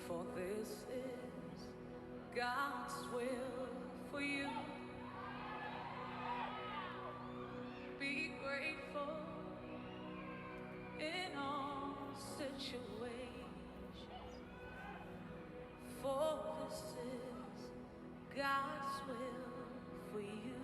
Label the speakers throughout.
Speaker 1: For this is God's will for you. Be grateful in all situations. For this is God's will for you.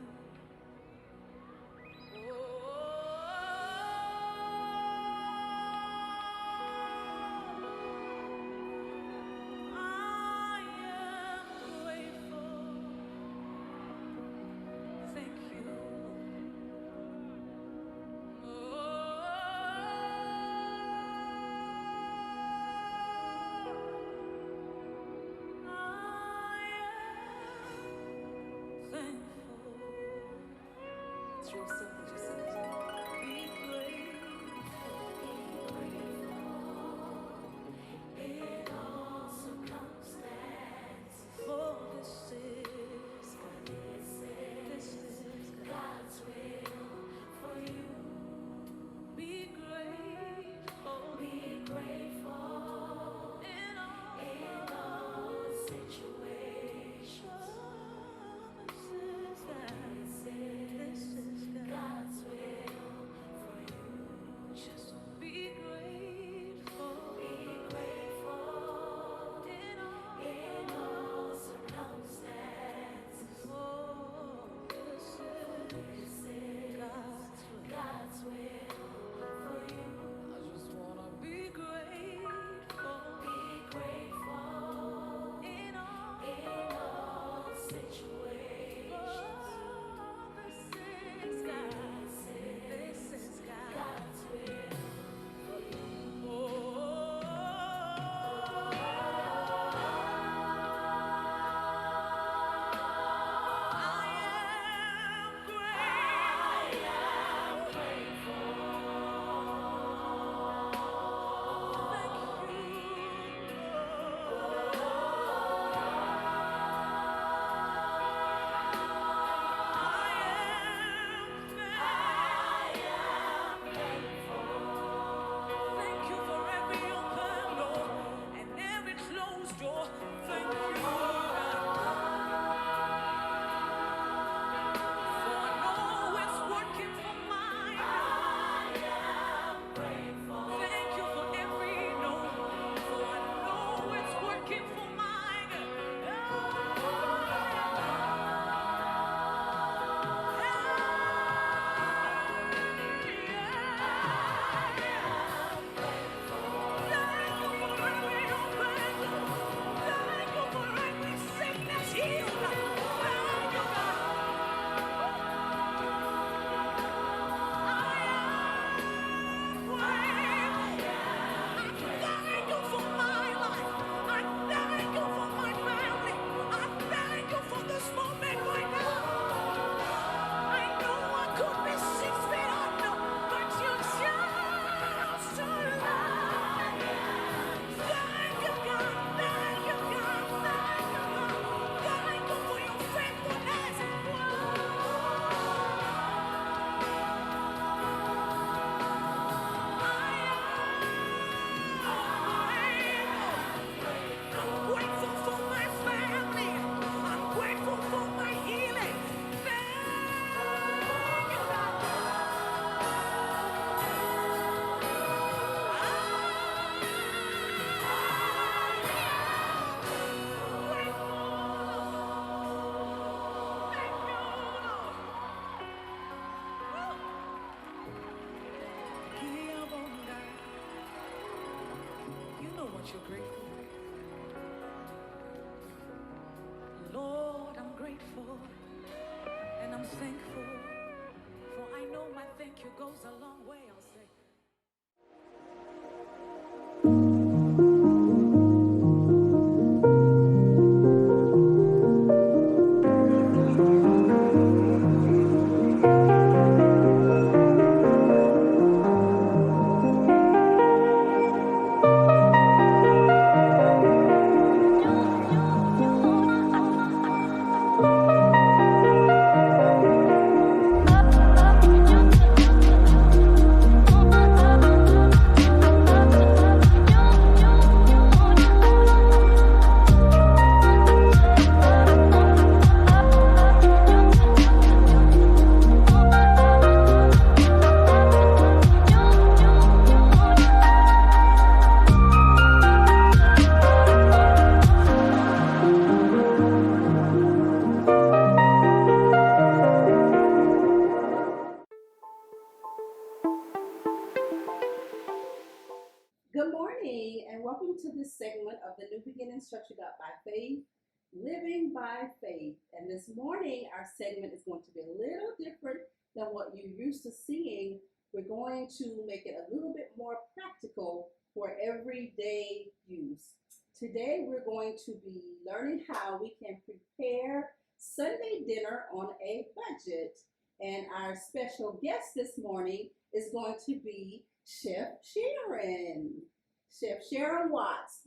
Speaker 1: Real simple, just say it. Be grateful in all circumstances. For this is God's will for you. Be grateful in all situations. This is God's will for you. Just be grateful in all circumstances. Oh, this is God's will for you. I just wanna be grateful in all situations. You're grateful. Lord, I'm grateful and I'm thankful, for I know my thank you goes a long way, I'll say.
Speaker 2: morning and welcome to this segment of the New Beginnings Structured Up by Faith, Living by Faith. And this morning our segment is going to be a little different than what you're used to seeing. We're going to make it a little bit more practical for everyday use. Today we're going to be learning how we can prepare Sunday dinner on a budget. And our special guest this morning is going to be Chef Sharon Watts.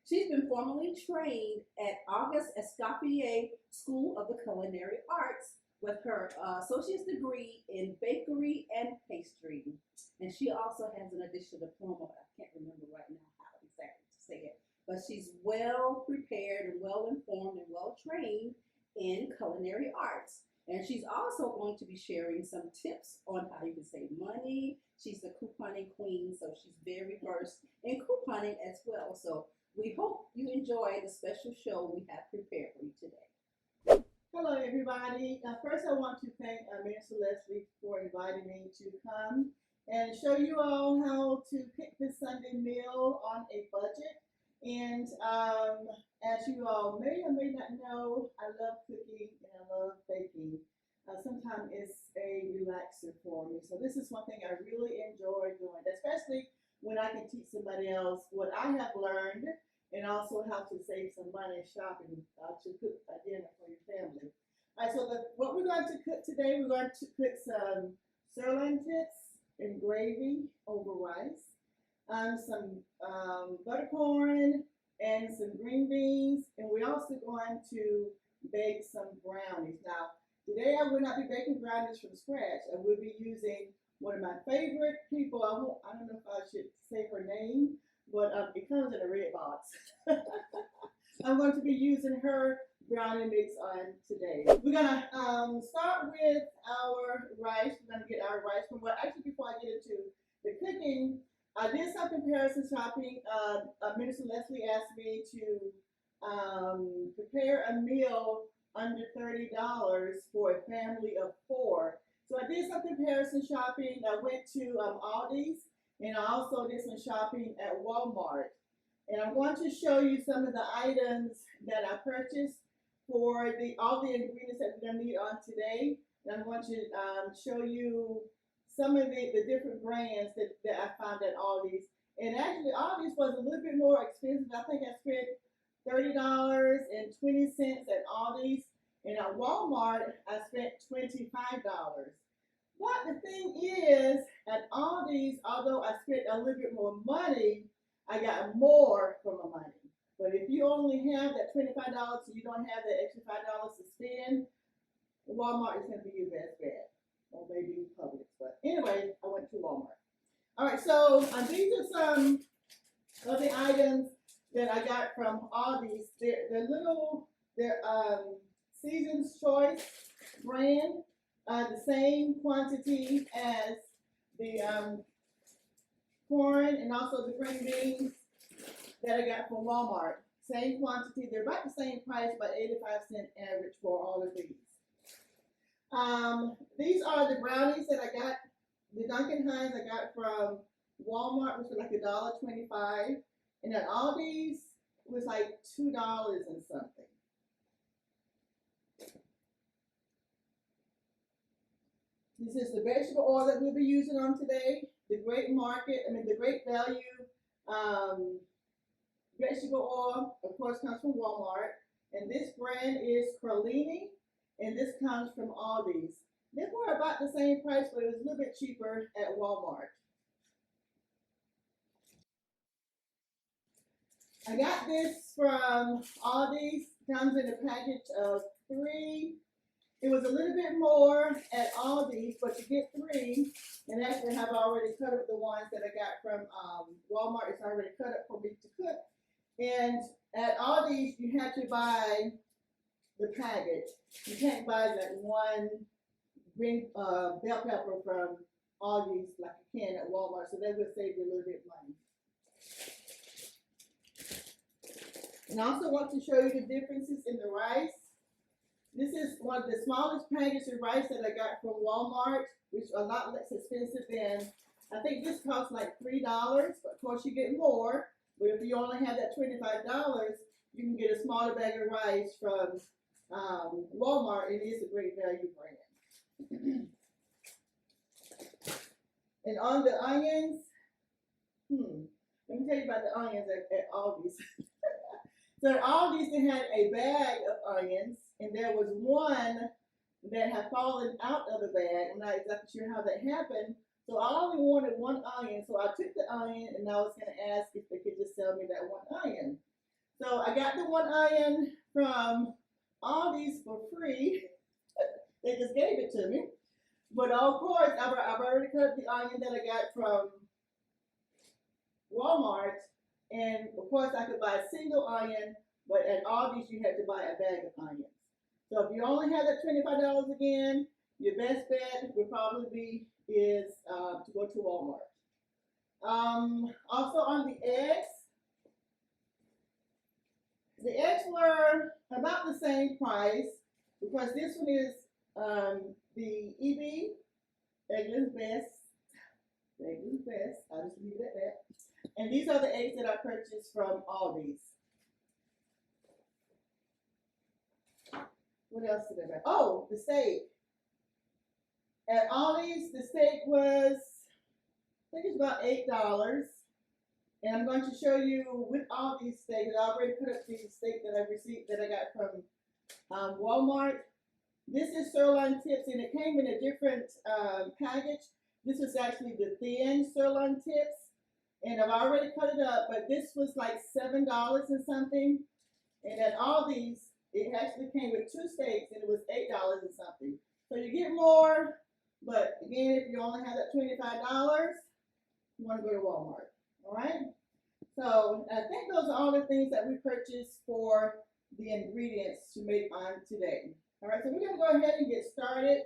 Speaker 2: She's been formally trained at August Escoffier School of the Culinary Arts with her associate's degree in bakery and pastry. And she also has an additional diploma, but I can't remember right now how exactly to say it. But she's well prepared and well informed and well trained in culinary arts. And she's also going to be sharing some tips on how you can save money. She's the couponing queen, so she's very versed in couponing as well. So we hope you enjoy the special show we have prepared for you today.
Speaker 3: Hello, everybody. First, I want to thank Minister Lesley for inviting me to come and show you all how to pick this Sunday meal on a budget. And as you all may or may not know, I love cooking and I love baking. Sometimes it's a relaxer for me. So this is one thing I really enjoy doing, especially when I can teach somebody else what I have learned and also how to save some money shopping to cook a dinner for your family. All right, so what we're going to cook today, we're going to cook some sirloin tips in gravy over rice. Some buttercorn and some green beans, and we're also going to bake some brownies. Now, today I will not be baking brownies from scratch. I will be using one of my favorite people. I don't know if I should say her name, but it comes in a red box. I'm going to be using her brownie mix on today. We're gonna start with our rice. We're gonna get our rice from actually before I get into the cooking. I did some comparison shopping. Minister Lesley asked me to prepare a meal under $30 for a family of 4. So I did some comparison shopping. I went to Aldi's, and I also did some shopping at Walmart. And I want to show you some of the items that I purchased for all the ingredients that we're going to need on today. And I'm going to show you some of the different brands that I found at Aldi's. And actually, Aldi's was a little bit more expensive. I think I spent $30.20 at Aldi's. And at Walmart, I spent $25. But the thing is, at Aldi's, although I spent a little bit more money, I got more for my money. But if you only have that $25 so you don't have that extra $5 to spend, Walmart is going to be your best bet. Or maybe Publix. But anyway, I went to Walmart. All right, so these are some of the items that I got from Aldi's. They're Season's Choice brand, the same quantity as the corn and also the green beans that I got from Walmart. Same quantity. They're about the same price, about 85-cent average for all of these. These are the brownies that I got. The Duncan Hines I got from Walmart, which was like $1.25, and at Aldi's was like $2 and something. This is the vegetable oil that we'll be using on today. The Great Value vegetable oil, of course, comes from Walmart. And this brand is Carlini, and this comes from Aldi's. They were about the same price, but it was a little bit cheaper at Walmart. I got this from Aldi's. Comes in a package of 3. It was a little bit more at Aldi's, but you get 3. And actually, I've already cut up the ones that I got from Walmart. It's already cut up for me to cook. And at Aldi's, you have to buy the package. You can't buy that one green bell pepper from Aldi's like you can at Walmart. So that will save you a little bit of money. And I also want to show you the differences in the rice. This is one of the smallest packages of rice that I got from Walmart, which is a lot less expensive than I think this costs like $3, but of course you get more. But if you only have that $25, you can get a smaller bag of rice from Walmart. It is a great value brand. And on the onions, let me tell you about the onions at Aldi's. So at Aldi's, they had a bag of onions, and there was one that had fallen out of the bag. I'm not exactly sure how that happened. So I only wanted one onion, so I took the onion, and I was going to ask if they could just sell me that one onion. So I got the one onion from Aldi's for free. They just gave it to me. But of course, I've already cut the onion that I got from Walmart, and of course I could buy a single onion, but at Aldi's you had to buy a bag of onions. So if you only have that $25 again, your best bet would probably be to go to Walmart. Also on the eggs were about the same price because this one is the EB, Eggland's Best. Eggland's Best. I'll just leave it at that. And these are the eggs that I purchased from Aldi's. What else did I buy? Oh, the steak. At Aldi's, the steak was, I think it's about $8. And I'm going to show you with all these steaks. I already put up the steak that I received that I got from Walmart. This is sirloin tips, and it came in a different package. This is actually the thin sirloin tips, and I've already cut it up, but this was like $7 and something. And at Aldi's, it actually came with 2 steaks, and it was $8 and something. So you get more, but again, if you only have that $25, you want to go to Walmart. All right. So I think those are all the things that we purchased for the ingredients to make on today. All right, so we're going to go ahead and get started.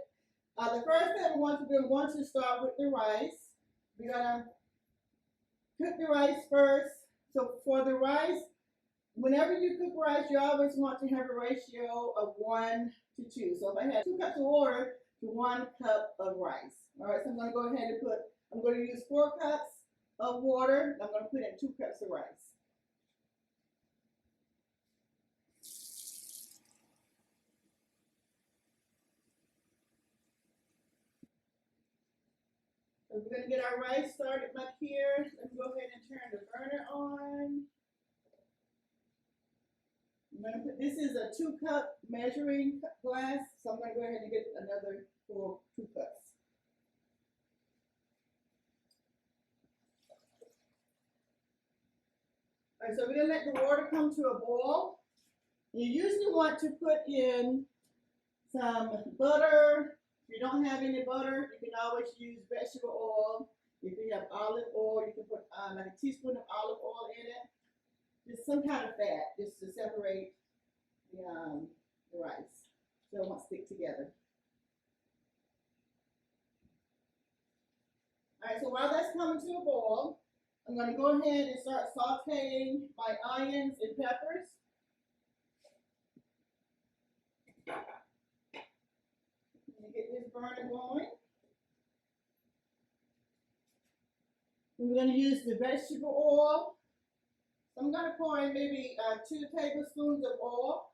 Speaker 3: The first thing we want to do, we want to start with the rice. We're going to cook the rice first. So for the rice, whenever you cook rice, you always want to have a ratio of 1 to 2. So if I had 2 cups of water to 1 cup of rice. All right, so I'm going to go ahead and I'm going to use 4 cups of water. I'm going to put in 2 cups of rice. So we're going to get our rice started back here. Let's go ahead and turn the burner on. I'm going to put, this is a 2-cup measuring glass, so I'm going to go ahead and get another 2 cups. All right, so we're going to let the water come to a boil. You usually want to put in some butter. If you don't have any butter, you can always use vegetable oil. If you have olive oil, you can put like a teaspoon of olive oil in it. Just some kind of fat, just to separate the rice so it won't stick together. All right, so while that's coming to a boil, I'm going to go ahead and start sauteing my onions and peppers. Get this burner going. We're going to use the vegetable oil. So I'm going to pour in maybe 2 tablespoons of oil.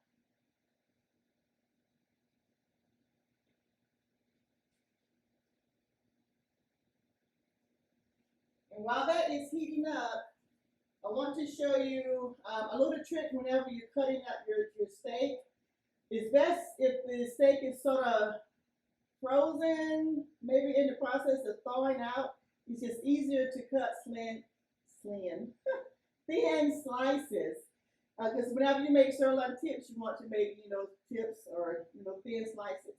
Speaker 3: And while that is heating up, I want to show you a little trick whenever you're cutting up your steak. It's best if the steak is sort of frozen, maybe in the process of thawing out. It's just easier to cut thin slices. Because whenever you make sirloin tips, you want to make, tips or, thin slices.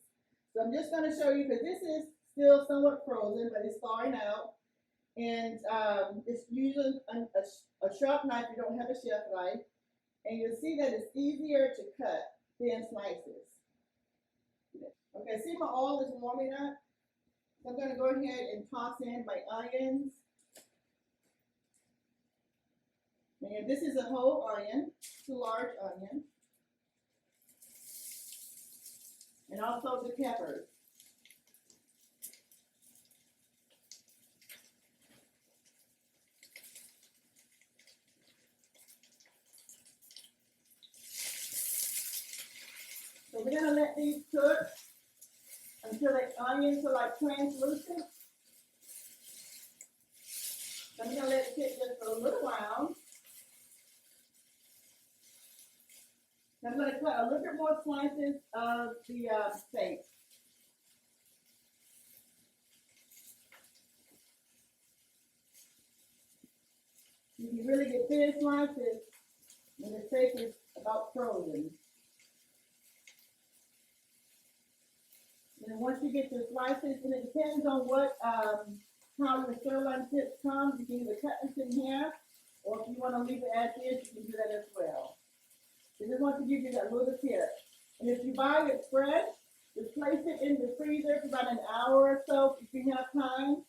Speaker 3: So I'm just going to show you, because this is still somewhat frozen, but it's thawing out. And it's using a sharp knife. You don't have a chef knife. And you'll see that it's easier to cut thin slices. Okay, see my oil is warming up. So I'm going to go ahead and toss in my onions. And this is a whole onion, 2 large onions. And also the peppers. So we're gonna let these cook until the onions are like translucent. So I'm gonna let it sit just for a little while. I'm gonna cut a little bit more slices of the steak. You can really get thin slices when the steak is about frozen. And once you get your slices, and it depends on what how your sirloin tips come, you can either cut this in half, or if you want to leave it as is, you can do that as well. So just want to give you that little tip. And if you buy it fresh, just place it in the freezer for about an hour or so if you have time,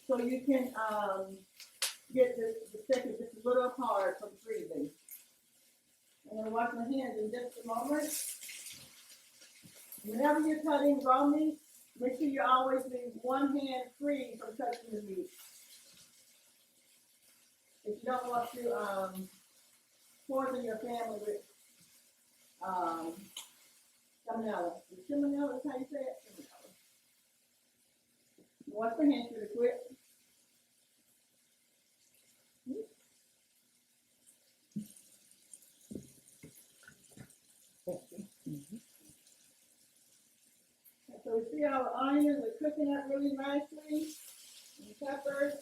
Speaker 3: so you can get the steak just a little hard from freezing. I'm going to wash my hands in just a moment. Whenever you're cutting raw meat, make sure you always leave one hand free from touching the meat. If you don't want to poison your family with salmonella. Salmonella is how you say it? Salmonella. Wash your hands really quick. So we see our onions are cooking up really nicely, and peppers.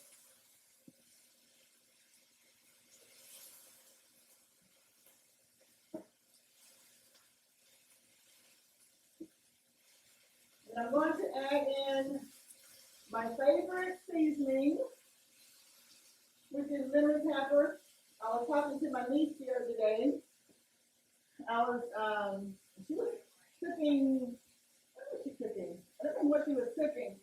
Speaker 3: And I'm going to add in my favorite seasoning, which is lemon pepper. I was talking to my niece the other day. She was cooking. What was she cooking? I don't know what she was cooking,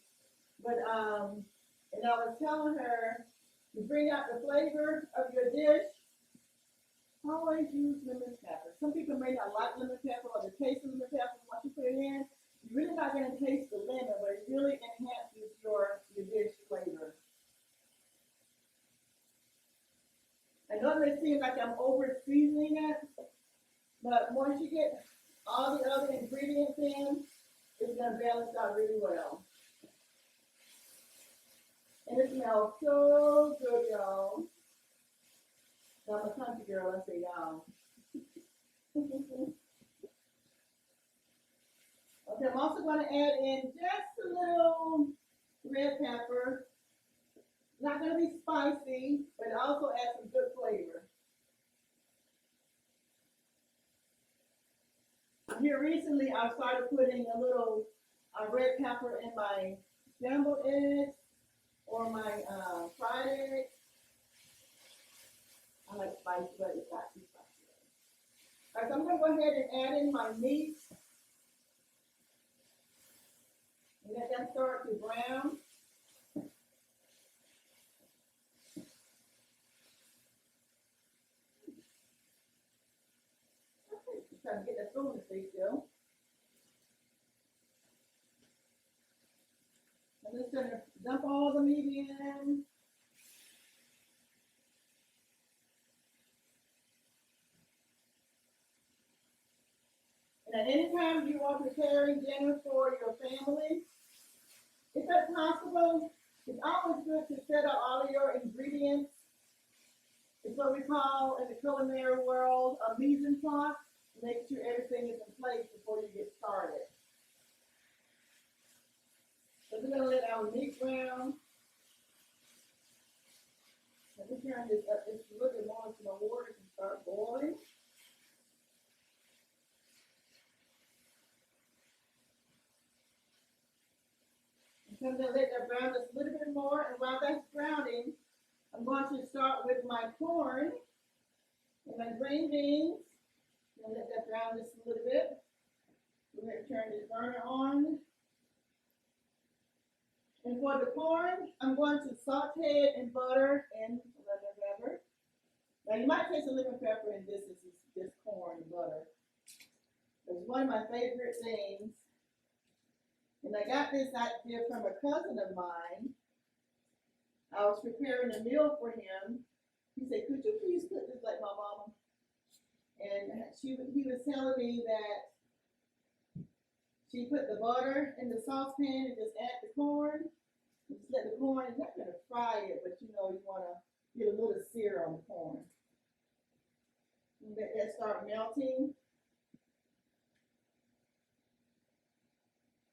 Speaker 3: but and I was telling her to bring out the flavor of your dish. Always use lemon pepper. Some people may not like lemon pepper or the taste of lemon pepper. Once you put it in, you're really not going to taste the lemon, but it really enhances your dish flavor. I know it seems like I'm over seasoning it, but once you get all the other ingredients in, it's going to balance out really well. And it smells so good, y'all. I'm a country girl, I say y'all. Okay, I'm also going to add in just a little red pepper. Not going to be spicy, but it also adds some good flavor. Here recently, I started putting a little red pepper in my scrambled eggs or my fried eggs. I like spicy, but it's not too spicy. All right, so I'm going to go ahead and add in my meat. And let that start to brown. Okay, just trying to get that spoon to stay still. I'm just going to dump all the meat in. And at any time you are preparing dinner for your family, if that's possible, it's always good to set up all of your ingredients. It's what we call in the culinary world a mise en place. Make sure everything is in place before you get started. So we're going to let our meat brown. Let me turn this up just a little bit more so my water can start boiling. I'm going to let that brown just a little bit more, and while that's browning, I'm going to start with my corn and my green beans. I'm going to let that brown just a little bit. We're going to turn this burner on. And for the corn, I'm going to saute it in butter and lemon pepper. Now you might taste a lemon pepper in this corn and butter. It's one of my favorite things. And I got this idea from a cousin of mine. I was preparing a meal for him. He said, "Could you please cook this like my mama?" And he was telling me that She put the butter in the saucepan and just add the corn. Just let the corn, you're not gonna fry it, but you know you wanna get a little sear on the corn. And let that start melting.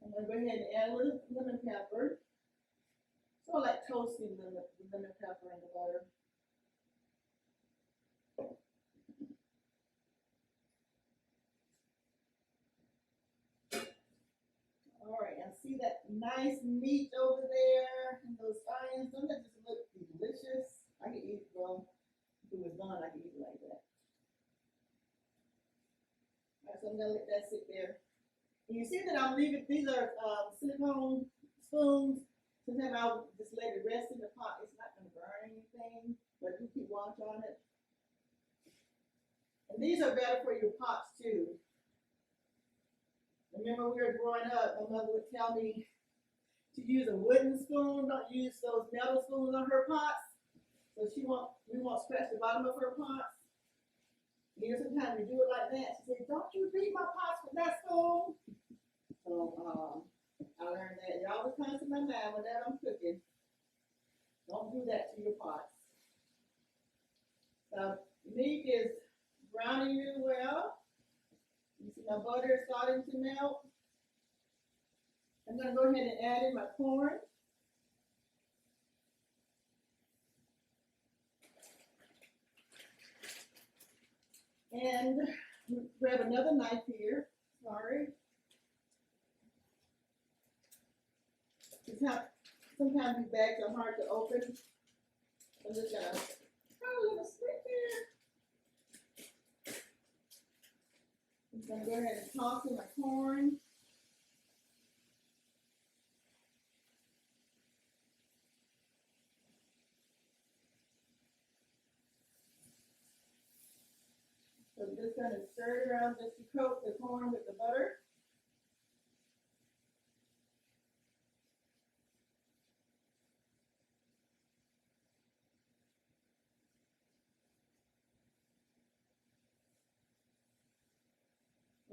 Speaker 3: I'm gonna go ahead and add a little lemon pepper. So I like toasting the lemon pepper in the butter. All right, I see that nice meat over there and those onions. Doesn't that just look delicious? I could eat it, well, if it was done, I could eat it like that. All right, so I'm gonna let that sit there. And you see that I'm leaving, these are silicone spoons. Sometimes I'll just let it rest in the pot. It's not gonna burn anything, but do keep watch on it. And these are better for your pots too. Remember we were growing up, my mother would tell me to use a wooden spoon, don't use those metal spoons on her pots. So we won't scratch the bottom of her pots. You know, sometimes we do it like that. She said, don't you beat my pots with that spoon. So I learned that. It always comes to my mind whenever I'm cooking. Don't do that to your pots. The meat is browning really well. You see my butter is starting to melt. I'm going to go ahead and add in my corn. And grab another knife here. Sorry. Sometimes these bags are hard to open. I'm just going to throw a little slit there. I'm going to go ahead and toss in my corn. So I'm just going to stir it around just to coat the corn with the butter.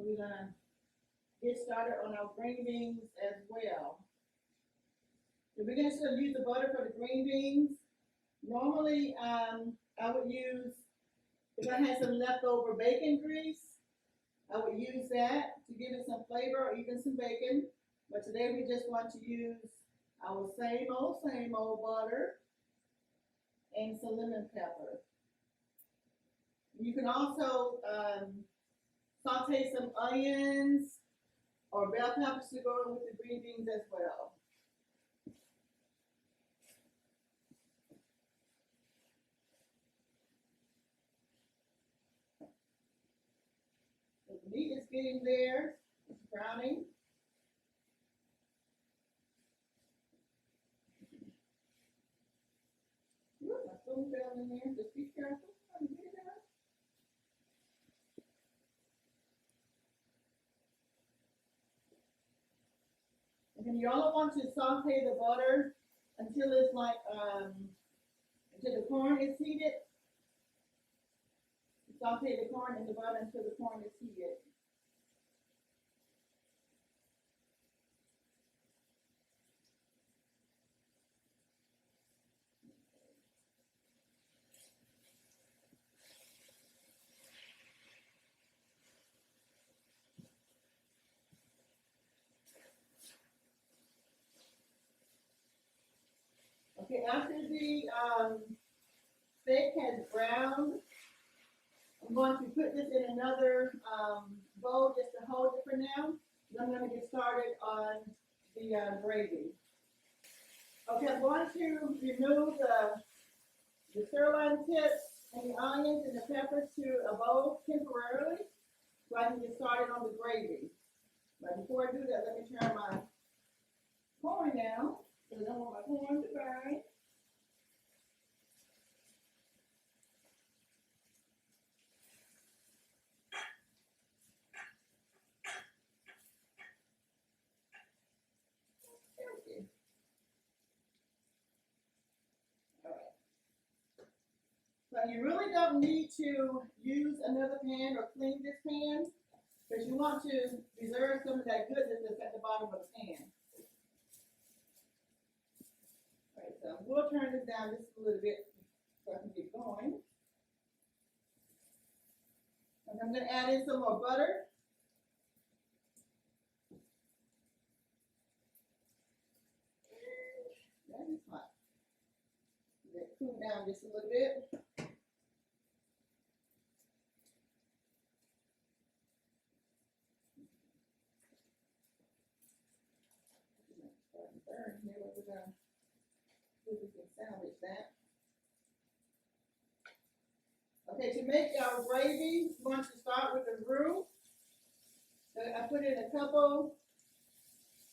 Speaker 3: We're going to get started on our green beans as well. So we're going to use the butter for the green beans. Normally, I would use, if I had some leftover bacon grease, I would use that to give it some flavor or even some bacon. But today we just want to use our same old butter and some lemon pepper. You can also saute some onions or bell peppers to go with the green beans as well. So the meat is getting there, it's browning. Ooh, my spoon fell in there, just be careful. Get it out. And you only want to saute the butter until it's like, until the corn is heated. Saute the corn in the butter until the corn is heated. Okay, after the steak has browned, I'm going to put this in another bowl just to hold it for now. Then I'm going to get started on the gravy. Okay, I'm going to remove the sirloin tips and the onions and the peppers to a bowl temporarily so I can get started on the gravy. But before I do that, let me turn my corn down because I don't want my corn to burn. So you really don't need to use another pan or clean this pan. because you want to preserve some of that goodness that's at the bottom of the pan. All right, so we'll turn this down just a little bit so I can get going. And I'm going to add in some more butter. That is hot. Let it cool down just a little bit. Burn here, we're gonna see if we can salvage that. Okay, to make our gravy, we're going to start with the roux. So I put in a couple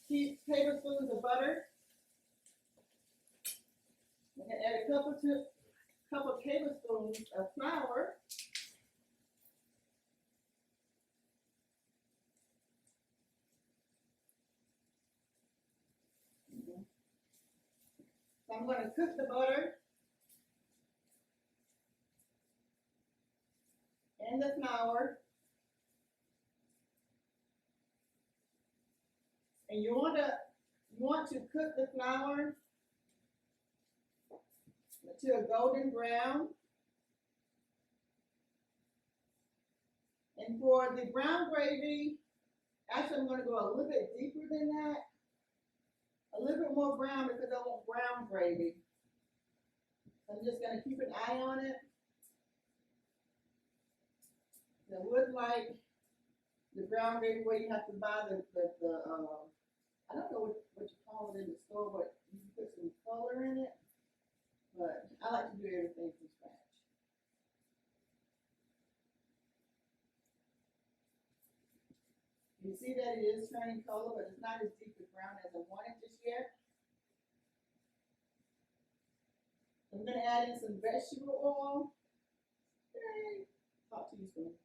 Speaker 3: tablespoons of butter. I'm gonna add a couple tablespoons of flour. So I'm going to cook the butter and the flour. And you want to cook the flour to a golden brown. And for the brown gravy, actually I'm going to go a little bit deeper than that. A little bit more brown because I want brown gravy. I'm just going to keep an eye on it. I would like the brown gravy where you have to buy the I don't know what you call it in the store, but you can put some color in it. But I like to do everything from scratch. You see that it is turning color, but it's not as deep as brown as I want it just yet. I'm going to add in some vegetable oil. Okay. Talk to you soon.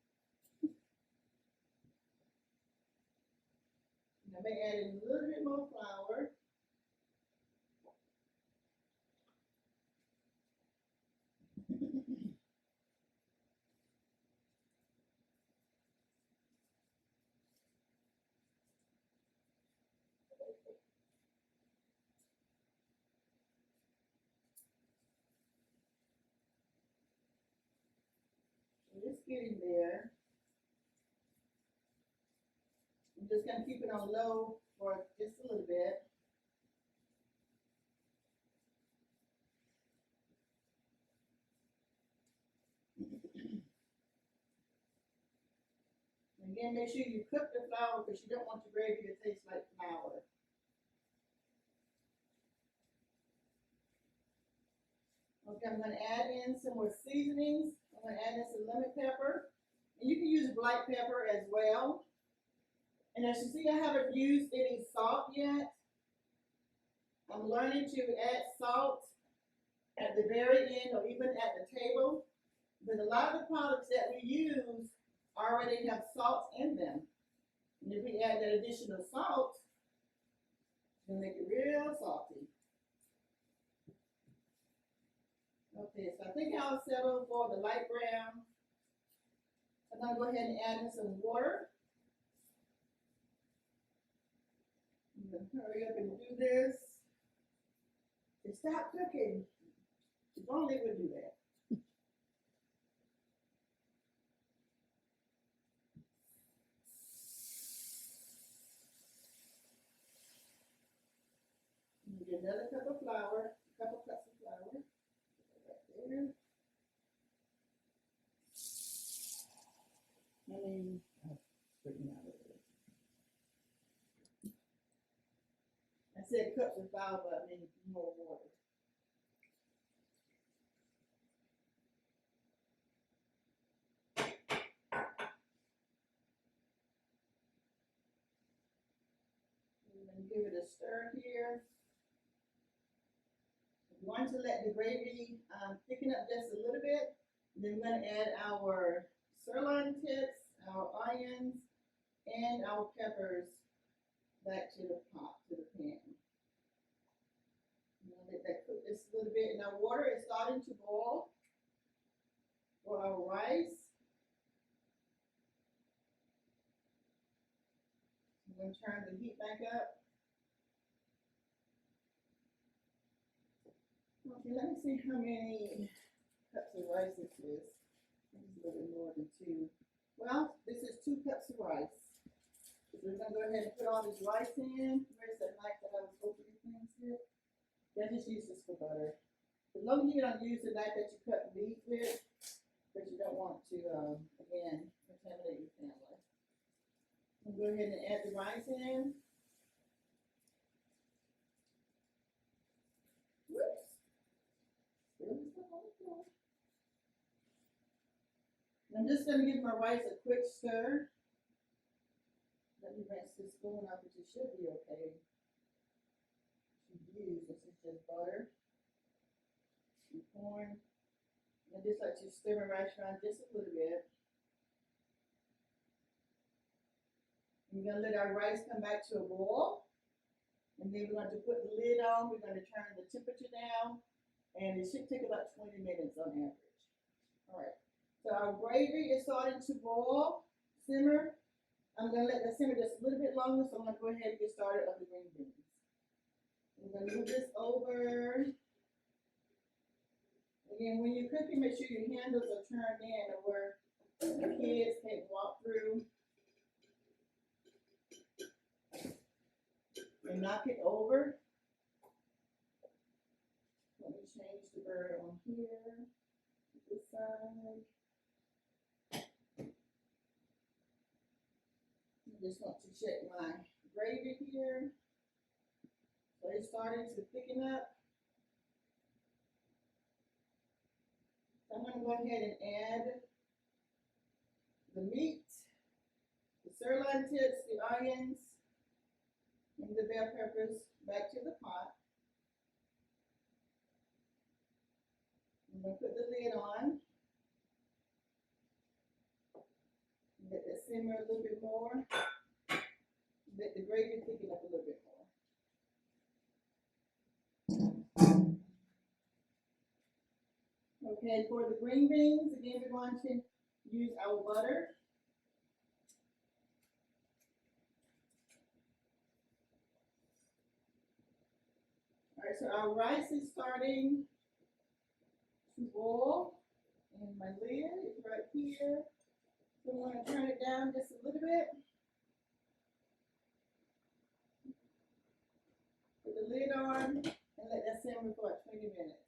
Speaker 3: I may add in a little bit more flour. It's getting there. I'm just going to keep it on low for just a little bit. Again, make sure you cook the flour because you don't want your gravy to taste like flour. Okay, I'm going to add in some more seasonings. I'm going to add in some lemon pepper. And you can use black pepper as well. And as you see, I haven't used any salt yet. I'm learning to add salt at the very end or even at the table. But a lot of the products that we use already have salt in them. And if we add that additional salt, it's going to make it real salty. Okay, so I think I'll settle for the light brown. I'm going to go ahead and add in some water. I'm going to hurry up and do this. And stop cooking. If only it would do that. Get another cup of flour, a couple cups of flour. Right there. I said cups of flour, but I mean more water. I'm going to give it a stir here. We're going to let the gravy thicken up just a little bit. And then we're going to add our sirloin tips, our onions, and our peppers back to the pot, to the pan. I'm going to let that cook just a little bit. And our water is starting to boil for our rice. I'm going to turn the heat back up. Okay, let me see how many cups of rice this is. This is a little bit more than 2. Well, this is 2 cups of rice. So we're going to go ahead and put all this rice in. Where's that knife that I was opening things with? Yeah, just use this for butter. As long as you don't use the knife that you cut meat with, but you don't want to, again, contaminate your family. I'm going to go ahead and add the rice in. Whoops. I'm just going to give my rice a quick stir. Let me rinse this spoon out, which it should be okay to use. This is just butter and corn. And just let you stir my rice around just a little bit. We're going to let our rice come back to a boil. And then we're going to put the lid on. We're going to turn the temperature down. And it should take about 20 minutes on average. All right. So our gravy is starting to boil, simmer. I'm going to let that simmer just a little bit longer, so I'm going to go ahead and get started on the green beans. I'm going to move this over. Again, when you're cooking, make sure your handles are turned in or where the kids can walk through and knock it over. Let me change the bird on here, this side. Just want to check my gravy here. So it's starting to thicken up. So I'm going to go ahead and add the meat, the sirloin tips, the onions, and the bell peppers back to the pot. I'm going to put the lid on. Let that simmer a little bit more. Let the gravy thicken up a little bit more. Okay, for the green beans, again, we're going to use our butter. All right, so our rice is starting to boil, and my lid is right here. So I'm going to turn it down just a little bit. Put the lid on and let that simmer for about 20 minutes.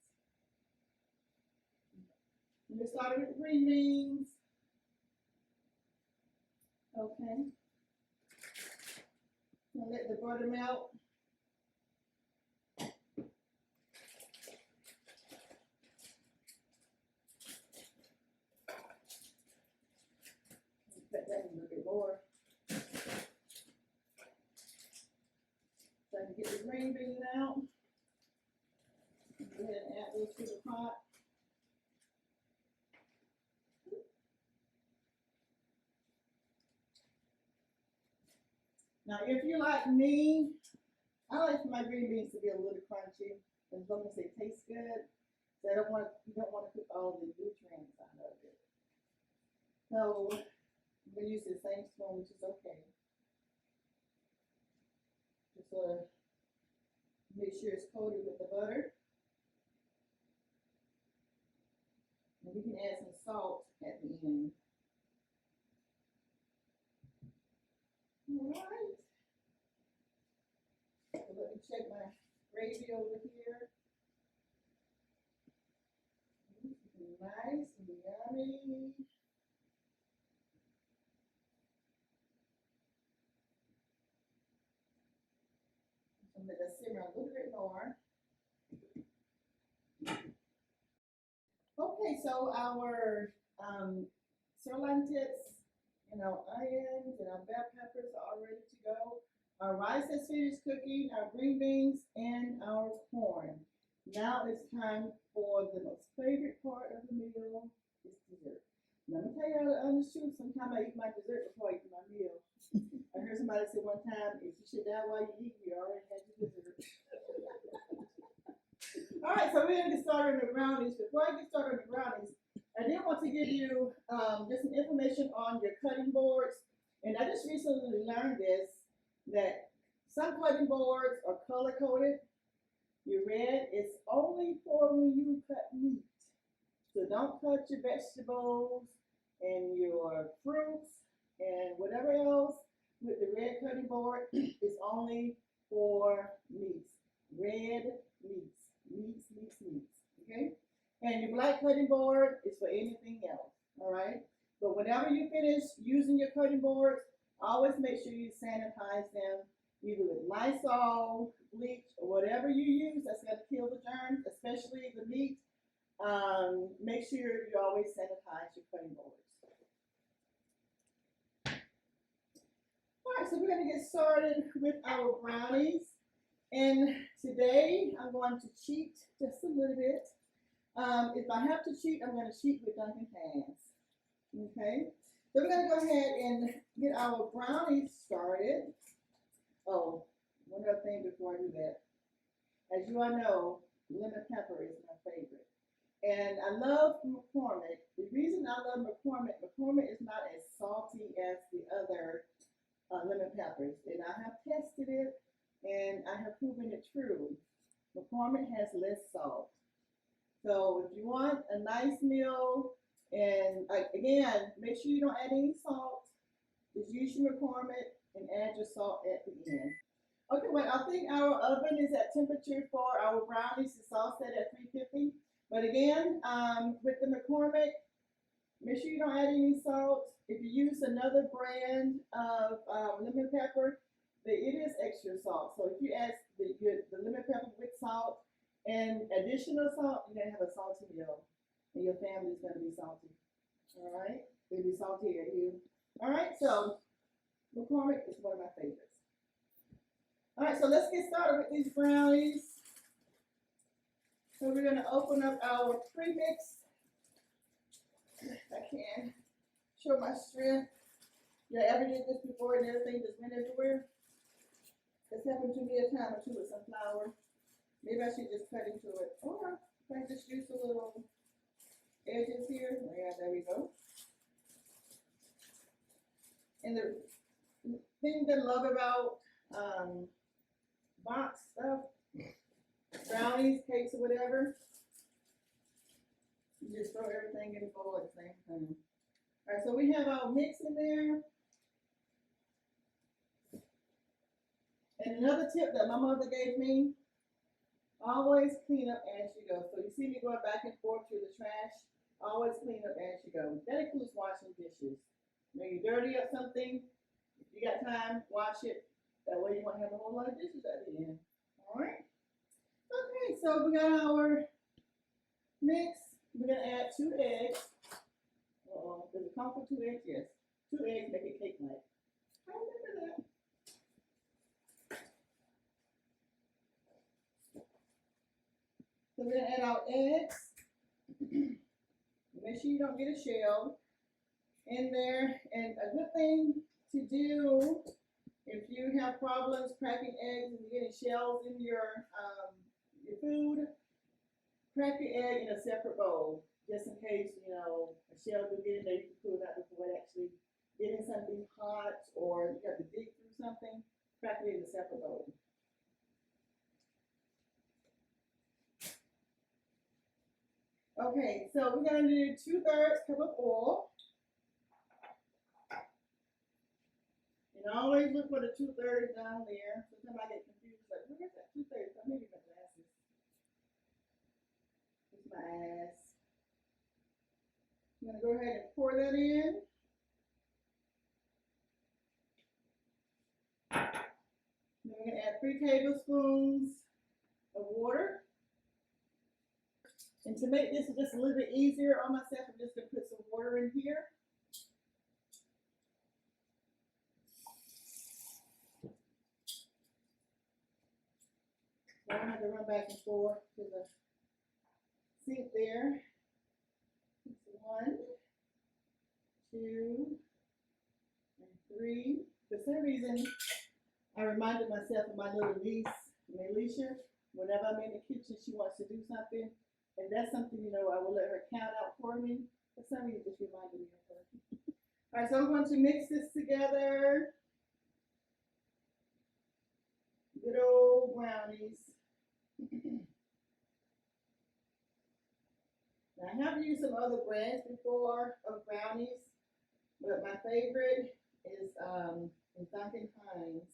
Speaker 3: We started with the green beans. Okay. Now let the butter melt. Put that in a little bit more. So I can get the green beans out. Go ahead and add those to the pot. Now, if you're like me, I like for my green beans to be a little crunchy, as long as they taste good. So you don't want to cook all the nutrients out of it. So I'm going to use the same spoon, which is okay. Just make sure it's coated with the butter. And we can add some salt at the end. All right. So let me check my gravy over here. Nice and yummy. I'm going to simmer a little bit more. Okay, so our sirloin tips and our onions and our bell peppers are all ready to go. Our rice is finished cooking, our green beans, and our corn. Now it's time for the most favorite part of the meal, it's dessert. Now, I'm going to tell you the honest truth, sometimes I eat my dessert before I eat my meal. I heard somebody say one time, if you sit down while you eat, you already had your dessert. All right, so we're going to get started on the brownies. Before I get started on the brownies, I did want to give you just some information on your cutting boards. And I just recently learned this. that some cutting boards are color coded. Your red is only for when you cut meat. So don't cut your vegetables and your fruits and whatever else with the red cutting board. It's only for meats. Red meats. Okay? And your black cutting board is for anything else. All right? But whenever you finish using your cutting boards, always make sure you sanitize them either with Lysol, bleach, or whatever you use that's going to kill the germs, especially the meat. Make sure you always sanitize your cutting boards. All right, so we're going to get started with our brownies. And today I'm going to cheat just a little bit. If I have to cheat, I'm going to cheat with Dunkin' Hands. Okay, so we're going to go ahead and get our brownies started. Oh, one other thing before I do that. As you all know, lemon pepper is my favorite. And I love McCormick. The reason I love McCormick is not as salty as the other lemon peppers. And I have tested it, and I have proven it true. McCormick has less salt. So if you want a nice meal, and again, make sure you don't add any salt. Just use your McCormick and add your salt at the end. Okay, well, I think our oven is at temperature for our brownies. It's all set at 350. But again, with the McCormick, make sure you don't add any salt. If you use another brand of lemon pepper, it is extra salt. So if you add the lemon pepper with salt and additional salt, you're going to have a salty meal. And your family's going to be salty. All right? They'll be salty at you. All right, so McCormick is one of my favorites. All right, so let's get started with these brownies. So we're going to open up our premix. If I can show my strength. Yeah, ever did this before and everything just went everywhere? It's happened to me a time or two with some flour. Maybe I should just cut into it. Or if I just use a little edges here. Oh, yeah, there we go. And the thing that I love about box stuff, brownies, cakes, or whatever, you just throw everything in the bowl at the same time. All right, so we have our mix in there. And another tip that my mother gave me, always clean up as you go. So you see me going back and forth through the trash, always clean up as you go. That includes washing dishes. When you dirty up something, if you got time, wash it. That way you won't have a whole lot of dishes at the end. All right. Okay, so we got our mix. We're going to add 2 eggs. Does it come for 2 eggs? Yes. 2 eggs make it cake-like. I remember that. So we're going to add our eggs. Make sure you don't get a shell in there. And a good thing to do if you have problems cracking eggs and getting shells in your food, crack the egg in a separate bowl, just in case, you know, a shell will get in there. You can pull it out before it actually getting something hot, or you have to dig through something, crack it in a separate bowl. Okay, so we're going to do 2/3 cup of oil. And always look for the 2/3 down there. Sometimes I get confused, like, where's that 2/3? I maybe my glasses. It's my ass. I'm going to go ahead and pour that in. Then we're going to add 3 tablespoons of water. And to make this just a little bit easier on myself, I'm just going to put some water in here. I don't have to run back and forth to the sink there. 1, 2, and 3. For some reason, I reminded myself of my little niece, Melisha. Whenever I'm in the kitchen, she wants to do something. And that's something, you know, I will let her count out for me. For some reason, it just reminded me of her. All right, so I'm going to mix this together. Good old brownies. Now, I have used some other brands before of brownies, but my favorite is Duncan Hines.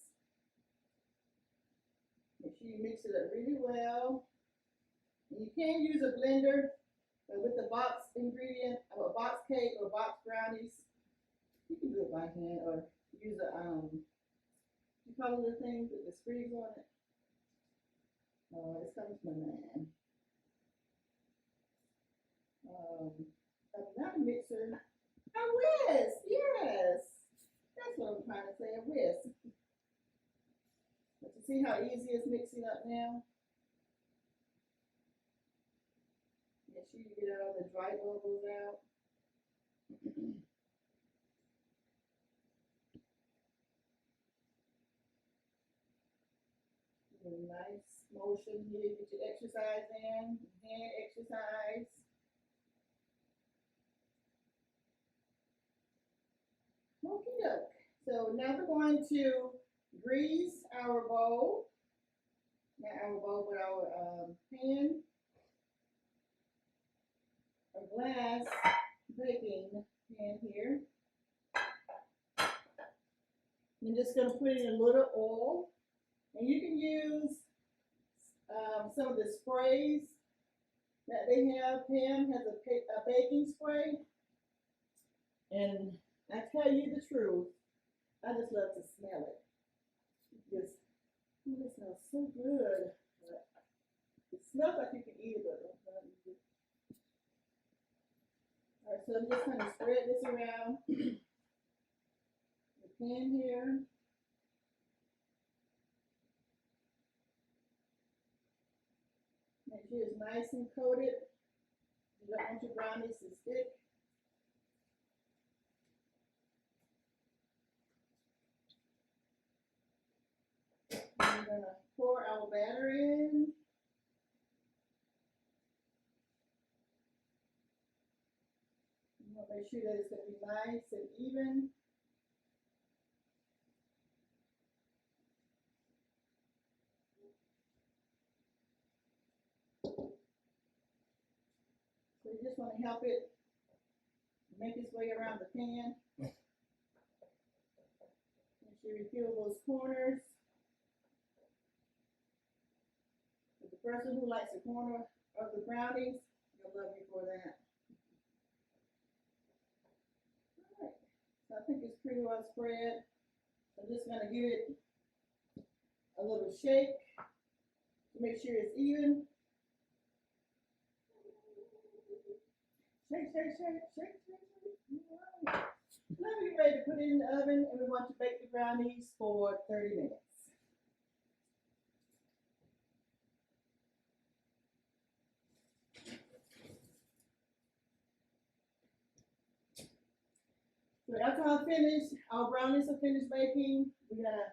Speaker 3: Make sure you mix it up really well. And you can use a blender, but with the box ingredient, or a box cake or box brownies, you can do it by hand or use a you call it the thing with the screws on it. Oh, it's coming to my mind. Not a mixer. A whisk, yes. That's what I'm trying to say, a whisk. But you see how easy it's mixing up now? Make sure you get all the dry bubbles out. A nice motion here, get your exercise in, hand exercise. Okie doke. So now we're going to grease our bowl. Not our bowl, but our pan. A glass baking pan here. I'm just going to put in a little oil. And you can use some of the sprays that they have. Pam has a baking spray. And I tell you the truth, I just love to smell it. Because it smells so good. It smells like you can eat it, but don't eat it. All right, so I'm just going to spread this around the pan here. Make sure it's nice and coated. You don't want your brownies to stick. I'm going to pour our batter in. You want to make sure that it's going to be nice and even. So you just want to help it make its way around the pan. Make sure you feel those corners. But the person who likes the corner of the brownies, they'll love you for that. All right, so I think it's pretty well spread. I'm just going to give it a little shake to make sure it's even. Shake, shake, shake, shake, shake, shake. All right. Now we're ready to put it in the oven, and we want to bake the brownies for 30 minutes. So after I finish, our brownies are finished baking. We're gonna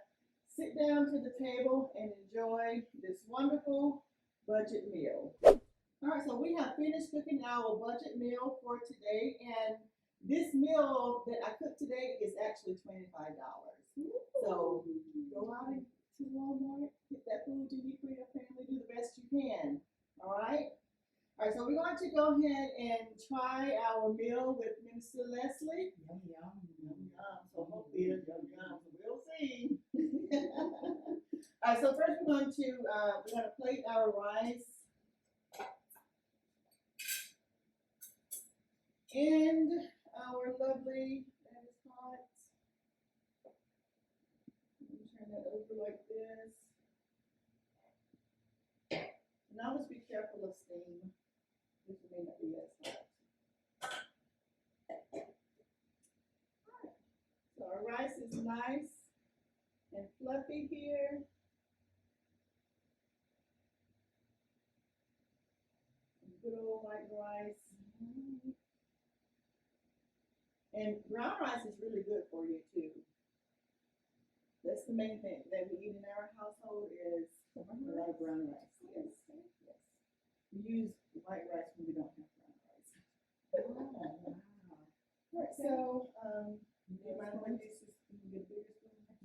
Speaker 3: sit down to the table and enjoy this wonderful budget meal. All right, so we have finished cooking our budget meal for today, and this meal that I cooked today is actually $25. So go out to Walmart, get that food you need for your family, do the best you can. All right? All right, so we're going to go ahead and try our meal with Minister Lesley. Yum, yum, yum, yum. So hopefully it's yum, yum. So we'll see. All right, so first we're going to plate our rice. And our lovely, that is hot. Turn that over like this. And always be careful of steam. This may not be as hot. Alright. So our rice is nice and fluffy here. Good old white rice. And brown rice is really good for you too. That's the main thing that we eat in our household is a lot of brown rice. Yes, yes. We use white rice when we don't have brown rice. Oh, wow. Right, so, you mind when this is the biggest one?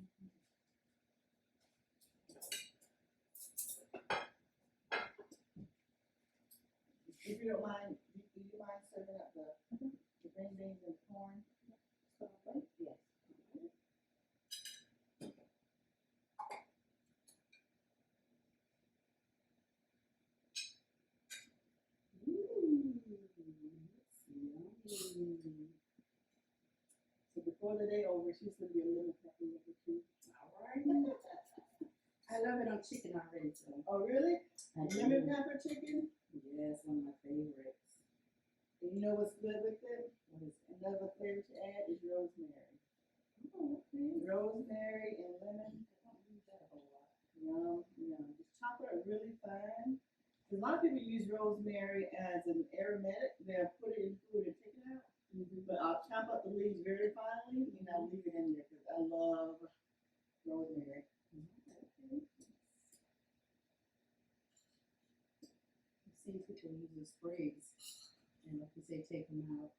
Speaker 3: If you don't mind, do you mind serving up the green beans and corn?
Speaker 2: Yes.
Speaker 3: So before the day over, she's gonna be a little happy with you.
Speaker 2: All right. I love it on chicken already, so.
Speaker 3: Oh, really?
Speaker 2: I do.
Speaker 3: Lemon pepper chicken?
Speaker 2: Yes, one of my favorites.
Speaker 3: And you know what's good with it?
Speaker 2: What is it?
Speaker 3: Another flavor to add is rosemary.
Speaker 2: Oh, okay.
Speaker 3: Rosemary and lemon.
Speaker 2: I don't use that a whole lot.
Speaker 3: Yum, yum. Just chop it really fine. A lot of people use rosemary as an aromatic. They'll put it in food and take it out. But I'll chop up the leaves very finely and I'll leave it in there because I love rosemary.
Speaker 2: Okay. You see people use the sprigs, and like you say, take them out.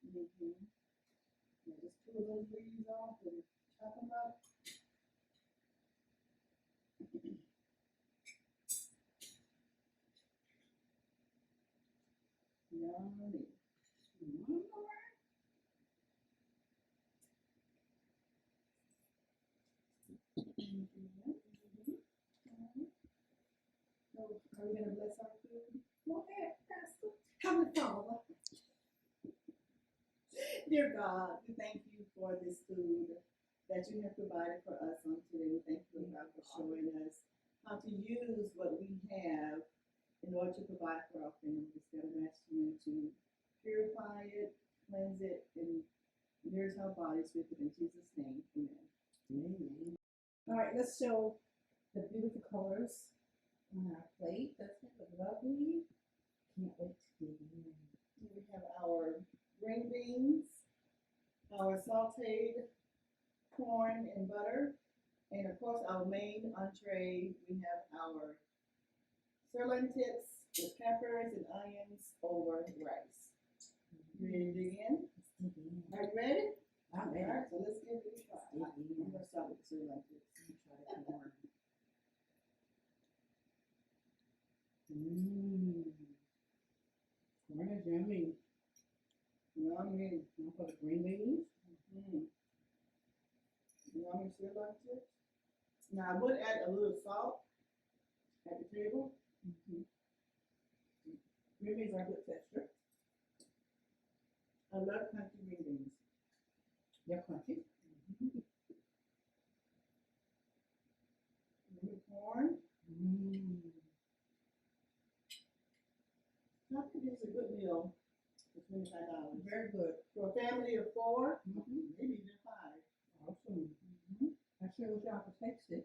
Speaker 3: Yeah, just pull those leaves off and chop them up. Yummy. So, are we gonna bless our food?
Speaker 2: Go ahead, Pastor.
Speaker 3: Heavenly Father, dear God, we thank you for this food that you have provided for us on today. We thank you, God, for showing us how to use what we have in order to provide for our families. God, I'm asking you to purify it, cleanse it, and nourish our bodies with it in Jesus' name. Amen.
Speaker 2: Amen. All right, let's show the beautiful colors on our plate. Doesn't it look lovely? Can't wait to get in.
Speaker 3: We have our green beans, our sauteed corn and butter, and of course our main entree. We have our sirloin tips with peppers and onions over rice. You ready to dig in?
Speaker 2: Let's dig in.
Speaker 3: Are you ready?
Speaker 2: I'm
Speaker 3: All
Speaker 2: ready.
Speaker 3: right, so let's give it a try.
Speaker 2: Let's dig in.
Speaker 3: I'm gonna start with the sirloin tips.
Speaker 2: Let me try that corn. Mmm. Corn is yummy.
Speaker 3: Yummy.
Speaker 2: Now for the green beans.
Speaker 3: Yummy sirloin tips. Now I would add a little salt at the table.
Speaker 2: Green beans are good texture.
Speaker 3: I love crunchy green beans.
Speaker 2: They're crunchy.
Speaker 3: Corn. I think it's a good meal for $25.
Speaker 2: Very good.
Speaker 3: For a family of 4,
Speaker 2: Mm-hmm.
Speaker 3: maybe even 5.
Speaker 2: Awesome. I sure wish y'all could taste it.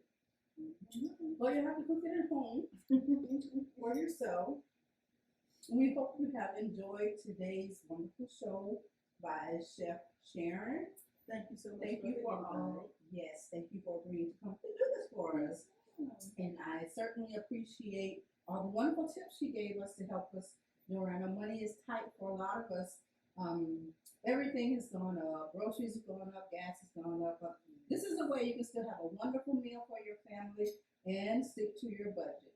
Speaker 2: Well, you have to cook it at home for yourself. We hope you have enjoyed today's wonderful show by Chef Sharon.
Speaker 3: Thank you so much.
Speaker 2: Thank you for all. Yes, thank you for agreeing to come to do this for us. And I certainly appreciate all the wonderful tips she gave us to help us during. I know money is tight for a lot of us. Everything has gone up. Groceries are going up. Gas is going up. But this is a way you can still have a wonderful meal for your family and stick to your budget.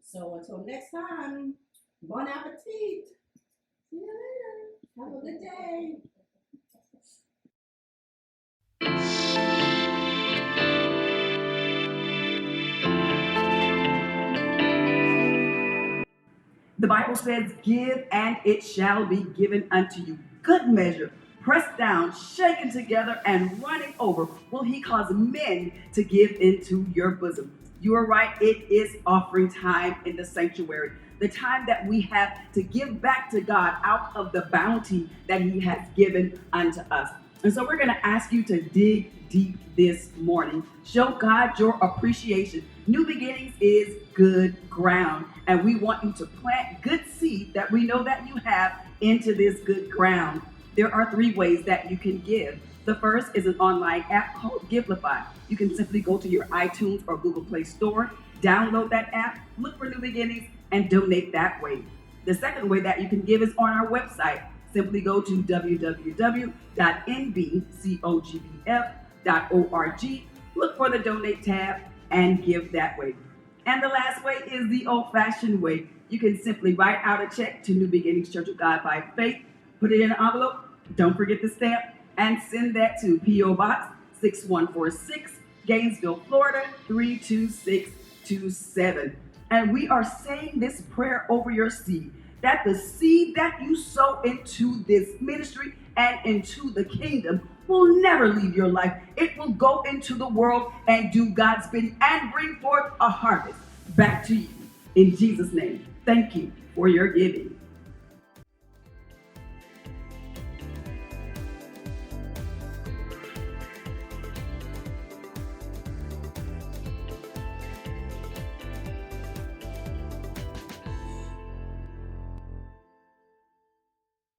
Speaker 2: So until next time, bon appetit. See you later. Have a good day.
Speaker 4: The Bible says, give and it shall be given unto you. Good measure, pressed down, shaken together, and running over, will he cause men to give into your bosom. You are right, it is offering time in the sanctuary. The time that we have to give back to God out of the bounty that he has given unto us. And so we're going to ask you to dig deep this morning. Show God your appreciation. New Beginnings is good ground, and we want you to plant good seed that we know that you have into this good ground. There are 3 ways that you can give. The first is an online app called Givelify. You can simply go to your iTunes or Google Play Store, download that app, look for New Beginnings, and donate that way. The second way that you can give is on our website. Simply go to www.nbcogbf.org, look for the donate tab, and give that way. And the last way is the old-fashioned way. you can simply write out a check to New Beginnings Church of God by Faith, put it in an envelope, don't forget the stamp, and send that to P.O. Box 6146, Gainesville, Florida 32627. And we are saying this prayer over your seed, that the seed that you sow into this ministry and into the kingdom will never leave your life. It will go into the world and do God's bidding and bring forth a harvest back to you. In Jesus' name, thank you for your giving.